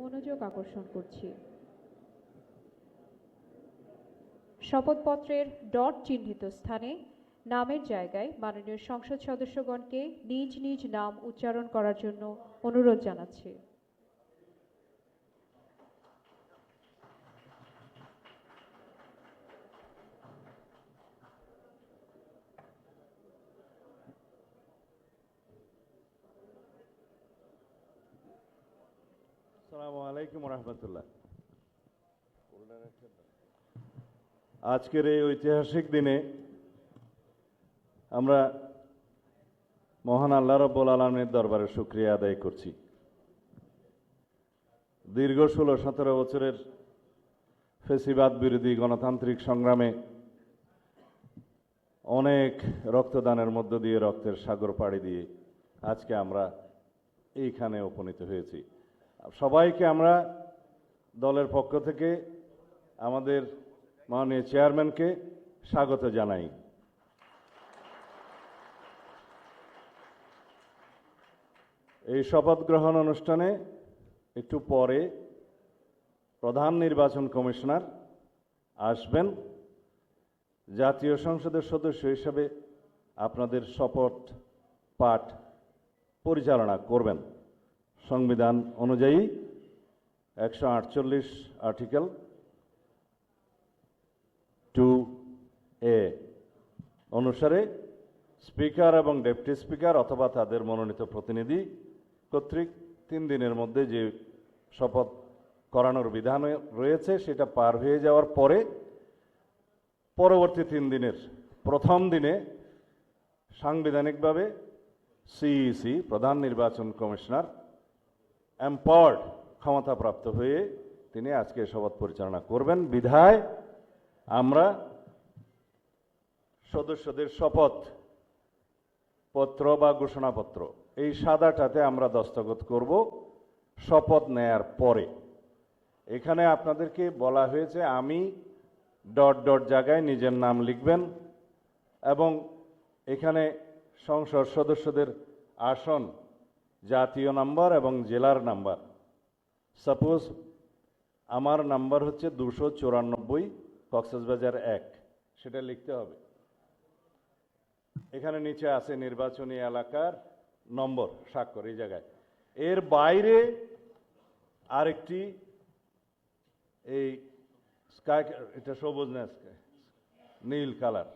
মনোযোগ আকর্ষণ করছি। শপথপত্রের ডট চিহ্নিত স্থানে নামের জায়গায় মাননীয় সংসদ সদস্যগণকে নিজ নিজ নাম উচ্চারণ করার জন্য অনুরোধ জানাচ্ছি। আসসালামু আলাইকুম রহমতুল্লাহ। আজকের এই ঐতিহাসিক দিনে আমরা মহান আল্লাহ রাব্বুল আলামিনের দরবারে শুকরিয়া আদায় করছি। দীর্ঘ 16-17 বছরের ফ্যাসিবাদ বিরোধী গণতান্ত্রিক সংগ্রামে অনেক রক্তদানের মধ্য দিয়ে, রক্তের সাগর পাড়ি দিয়ে আজকে আমরা এইখানে উপনীত হয়েছি। সবাইকে আমরা দলের পক্ষ থেকে আমাদের মাননীয় চেয়ারম্যানকে স্বাগত জানাই। এই শপথ গ্রহণ অনুষ্ঠানে একটু পরে প্রধান নির্বাচন কমিশনার আসবেন। জাতীয় সংসদের সদস্য হিসেবে আপনাদের শপথ পাঠ পরিচালনা করবেন সংবিধান অনুযায়ী 148 আর্টিকেল 2A অনুসারে স্পিকার এবং ডেপুটি স্পিকার অথবা তাদের মনোনীত প্রতিনিধি কর্তৃক 3 দিনের মধ্যে যে শপথ করানোর বিধান রয়েছে সেটা পার হয়ে যাওয়ার পরে পরবর্তী 3 দিনের প্রথম দিনে সাংবিধানিকভাবে সিইসি প্রধান নির্বাচন কমিশনার এম্পাওয়ার্ড ক্ষমতাপ্রাপ্ত হয়ে তিনি আজকে শপথ পরিচালনা করবেন। বিধায় আমরা সদস্যদের শপথ পত্র বা ঘোষণাপত্র এই সাদাটাতে আমরা দস্তখত করব শপথ নেয়ার পরে। এখানে আপনাদেরকে বলা হয়েছে আমি ডট ডট জায়গায় নিজের নাম লিখবেন এবং এখানে সংসদ সদস্যদের আসন, জাতীয় নাম্বার এবং জেলার নাম্বার। সাপোজ আমার নাম্বার হচ্ছে 294 কক্সবাজার 1, সেটা লিখতে হবে। এখানে নিচে আছে নির্বাচনী এলাকার নম্বর, স্বাক্ষর এই জায়গায়। এর বাইরে আরেকটি এই স্কাই, এটা সবুজ না নীল কালার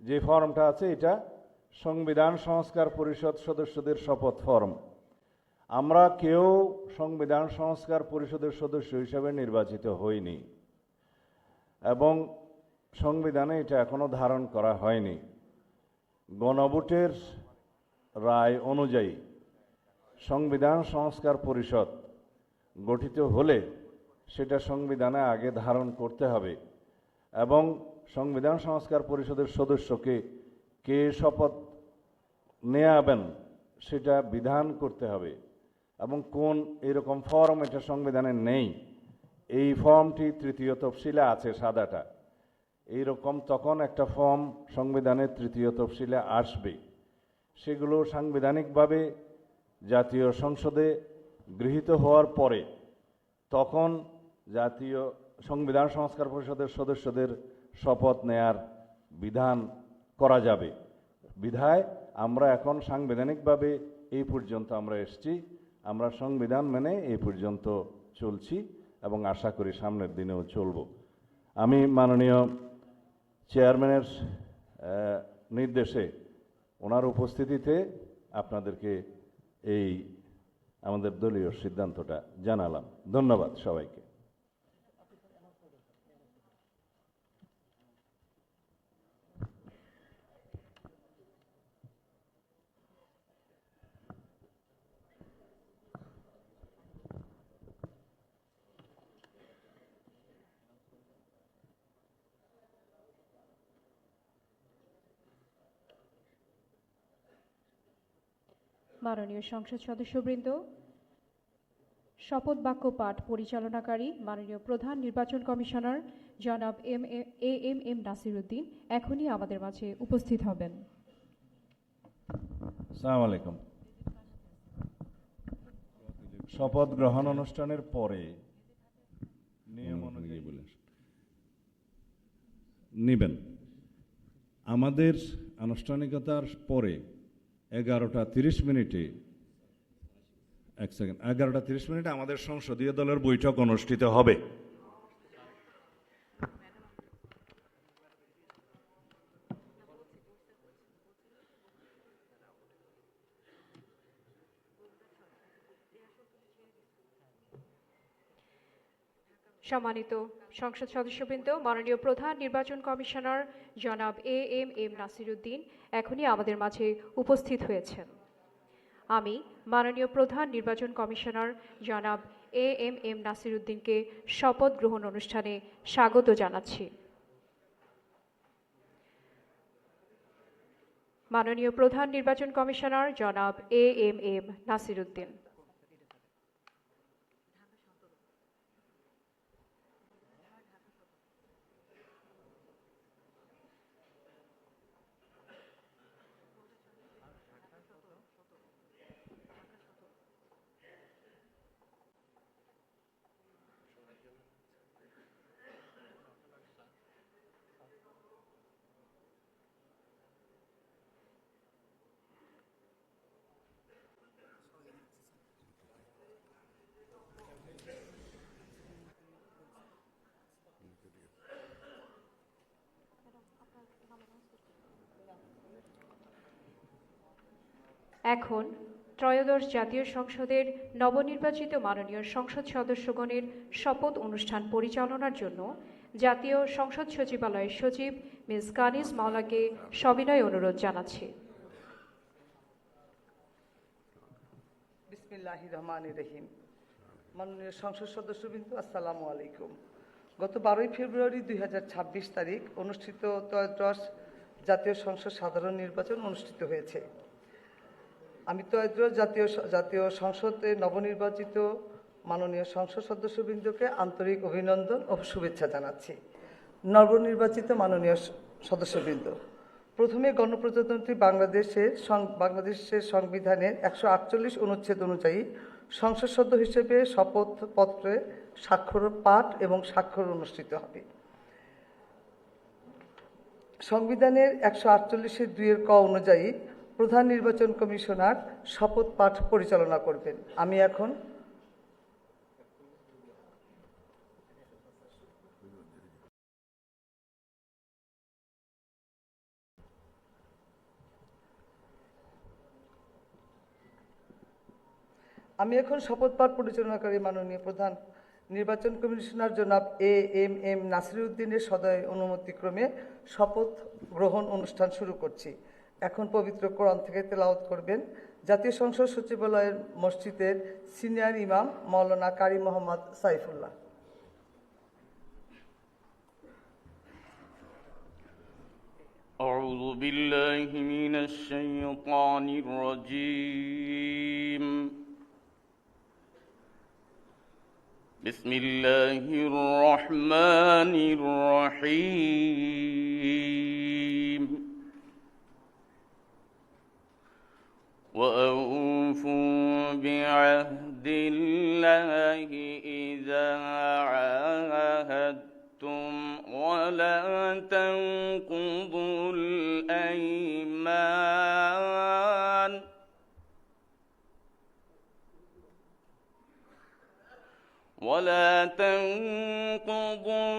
যে ফর্মটা আছে, এটা সংবিধান সংস্কার পরিষদ সদস্যদের শপথ ফর্ম। আমরা কেউ সংবিধান সংস্কার পরিষদের সদস্য হিসেবে নির্বাচিত হইনি এবং সংবিধানে এটা এখনো ধারণ করা হয়নি। গণভোটের রায় অনুযায়ী সংবিধান সংস্কার পরিষদ গঠিত হলে সেটা সংবিধানে আগে ধারণ করতে হবে এবং সংবিধান সংস্কার পরিষদের সদস্যকে কে শপথ নেয়াবেন সেটা বিধান করতে হবে এবং কোন এরকম ফর্ম এটা সংবিধানে নেই। এই ফর্মটি 3য় তফসিলে আছে, সাদাটা এইরকম। তখন একটা ফর্ম সংবিধানের 3য় তফসিলে আসবে, সেগুলো সাংবিধানিকভাবে জাতীয় সংসদে গৃহীত হওয়ার পরে তখন জাতীয় সংবিধান সংস্কার পরিষদের সদস্যদের শপথ নেয়ার বিধান করা যাবে। বিধায় আমরা এখন সাংবিধানিকভাবে এই পর্যন্ত আমরা এসেছি, আমরা সংবিধান মেনে এই পর্যন্ত চলছি এবং আশা করি সামনের দিনেও চলব। আমি মাননীয় চেয়ারম্যানের নির্দেশে ওনার উপস্থিতিতে আপনাদেরকে এই আমাদের দলীয় সিদ্ধান্তটা জানালাম। ধন্যবাদ সবাইকে। মাননীয় সংসদ সদস্যবৃন্দ, শপথ বাক্য পাঠ পরিচালনাকারী মাননীয় প্রধান নির্বাচন কমিশনার জনাব এম নাসির উদ্দিন এখনই আমাদের মাঝে উপস্থিত হবেন। আসসালামু আলাইকুম। শপথ গ্রহণ অনুষ্ঠানের পরে নিয়ম অনুযায়ী নিবেন। আমাদের আনুষ্ঠানিকতার পরে 11:30 11:30 আমাদের সংসদীয় দলের বৈঠক অনুষ্ঠিত হবে। সম্মানিত সংসদ সদস্যবৃন্দ, মাননীয় প্রধান নির্বাচন কমিশনার জনাব এম নাসিরউদ্দিন এখনই আমাদের মাঝে উপস্থিত হয়েছেন। আমি মাননীয় প্রধান নির্বাচন কমিশনার জনাব এম নাসিরউদ্দিনকে শপথ গ্রহণ অনুষ্ঠানে স্বাগত জানাচ্ছি। মাননীয় প্রধান নির্বাচন কমিশনার জনাব এম নাসিরউদ্দিন। এখন ত্রয়োদশ জাতীয় সংসদের নবনির্বাচিত মাননীয় সংসদ সদস্যগণের শপথ অনুষ্ঠান পরিচালনার জন্য জাতীয় সংসদ সচিবালয়ের সচিব মিস কানিজ মাওলাকে সবিনয় অনুরোধ জানাচ্ছি। বিসমিল্লাহির রহমানির রহিম। মাননীয় সংসদ সদস্যবৃন্দ, আসসালামু আলাইকুম। গত 12 ফেব্রুয়ারি 2026 তারিখ অনুষ্ঠিত ত্রয়োদশ জাতীয় সংসদ সাধারণ নির্বাচন অনুষ্ঠিত হয়েছে। আমি ত্রয়োদশ জাতীয় সংসদে নবনির্বাচিত মাননীয় সংসদ সদস্যবৃন্দকে আন্তরিক অভিনন্দন ও শুভেচ্ছা জানাচ্ছি। নবনির্বাচিত মাননীয় সদস্যবৃন্দ, প্রথমে গণপ্রজাতন্ত্রী বাংলাদেশের সংবিধানের 148 অনুচ্ছেদ অনুযায়ী সংসদ সদস্য হিসেবে শপথপত্রে স্বাক্ষর পাঠ এবং স্বাক্ষর অনুষ্ঠিত হবে। সংবিধানের 148(2) ক অনুযায়ী প্রধান নির্বাচন কমিশনার শপথ পাঠ পরিচালনা করবেন। আমি এখন শপথ পাঠ পরিচালনাকারী মাননীয় প্রধান নির্বাচন কমিশনার জনাব এম নাসিরউদ্দিনের সদয় অনুমতিক্রমে শপথ গ্রহণ অনুষ্ঠান শুরু করছি। এখন পবিত্র কোরআন থেকে তেলাওয়াত করবেন জাতীয় সংসদ সচিবালয়ের মসজিদের সিনিয়র ইমাম মাওলানা কারি মোহাম্মদ সাইফুল্লাহ। أعوذ بالله من الشيطان الرجيم. بسم الله الرحمن الرحيم. وأوفوا بعهد الله إذا عاهدتم ولا تنقضوا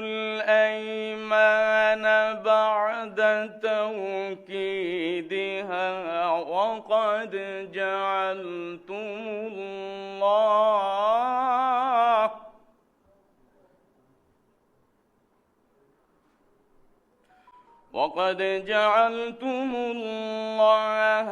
الأيمان بعد توكيدها وقد جعلتم الله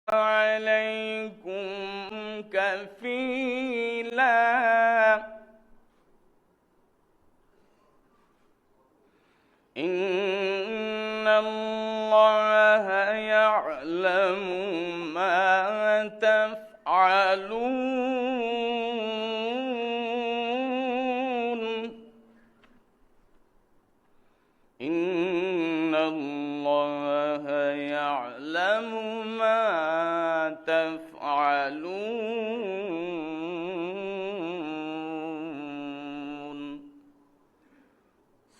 عليكم كفيلا إن الله يعلم ما تفعلون إن الله يعلم ما تفعلون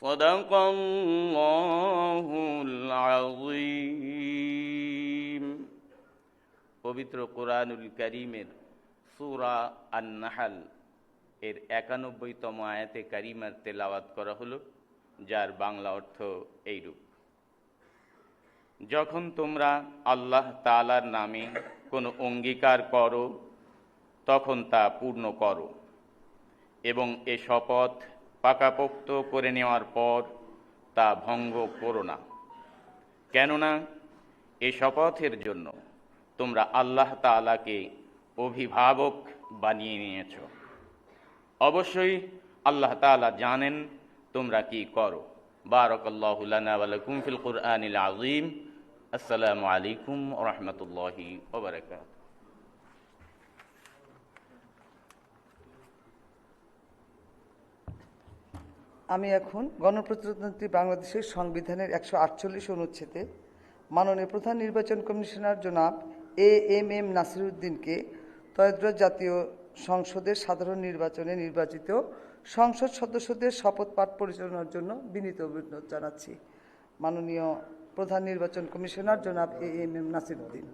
صدق الله العظيم পবিত্র কোরআনুল কারীমের সূরা আন-নাহল এর ৯১তম আয়াতে কারিমার তেলাওয়াত করা হলো, যার বাংলা অর্থ এইরূপ: যখন তোমরা আল্লাহ তাআলার নামে কোনো অঙ্গীকার করো তখন তা পূর্ণ করো এবং এ শপথ পাকাপোক্ত করে নেওয়ার পর তা ভঙ্গ করো না, কেননা এ শপথের জন্য তোমরা আল্লাহ তাআলাকে অভিভাবক বানিয়ে নিয়েছ। অবশ্যই আল্লাহ তাআলা জানেন তোমরা কি করো। বারাকাল্লাহু লানা ওয়া লাকুম ফিল কুরআনিল আযীম। আসসালামু আলাইকুম ওয়া রাহমাতুল্লাহি ওয়া বারাকাতুহু। আমি এখন গণপ্রজাতন্ত্রী বাংলাদেশের সংবিধানের ১৪৮ অনুচ্ছেদে মাননীয় প্রধান নির্বাচন কমিশনার জনাব এএমএম নাসিরউদ্দিনকে ত্রয়োদশ জাতীয় সংসদের সাধারণ নির্বাচনে নির্বাচিত সংসদ সদস্যদের শপথ পাঠ পরিচালনার জন্য বিনীত অনুরোধ জানাচ্ছি। মাননীয় প্রধান নির্বাচন কমিশনার জনাব এএমএম নাসিরউদ্দিন।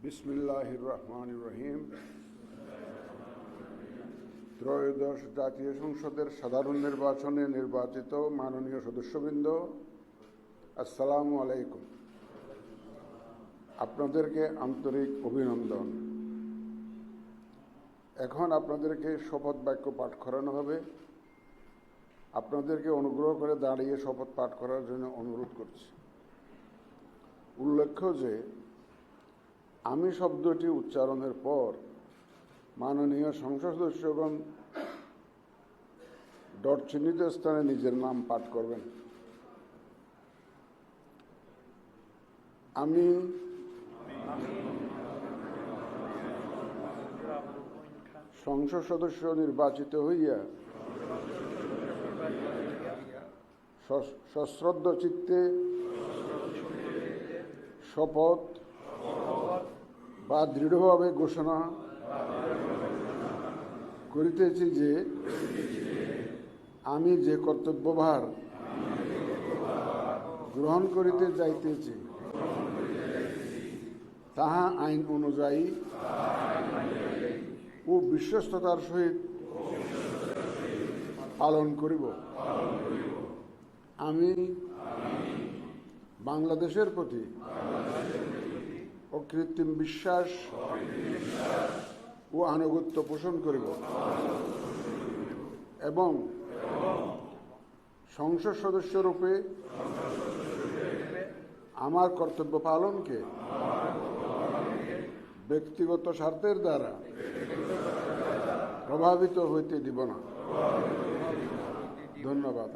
বিসমিল্লাহির রহমানির রহিম। ত্রয়োদশ জাতীয় সংসদের সাধারণ নির্বাচনে নির্বাচিত মাননীয় সদস্যবৃন্দ, আসসালামু আলাইকুম। আপনাদেরকে আন্তরিক অভিনন্দন। এখন আপনাদেরকে শপথ বাক্য পাঠ করানো হবে। আপনাদেরকে অনুগ্রহ করে দাঁড়িয়ে শপথ পাঠ করার জন্য অনুরোধ করছি। উল্লেখ্য যে আমি শব্দটি উচ্চারণের পর মাননীয় সংসদ সদস্যগণ ডট চিহ্নিত স্থানে নিজের নাম পাঠ করবেন। আমি সংসদ সদস্য নির্বাচিত হইয়া সশ্রদ্ধ চিত্তে শপথ বা দৃঢ়ভাবে ঘোষণা করিতেছি যে আমি যে কর্তব্যভার গ্রহণ করিতে যাইতেছি তাহা আইন অনুযায়ী ও বিশ্বস্ততার সহিত পালন করিব। আমি বাংলাদেশের প্রতি অকৃত্রিম বিশ্বাস ও আনুগত্য পোষণ করিব এবং সংসদ সদস্যরূপে আমার কর্তব্য পালনকে ব্যক্তিগত স্বার্থের দ্বারা প্রভাবিত হইতে দিব না। ধন্যবাদ।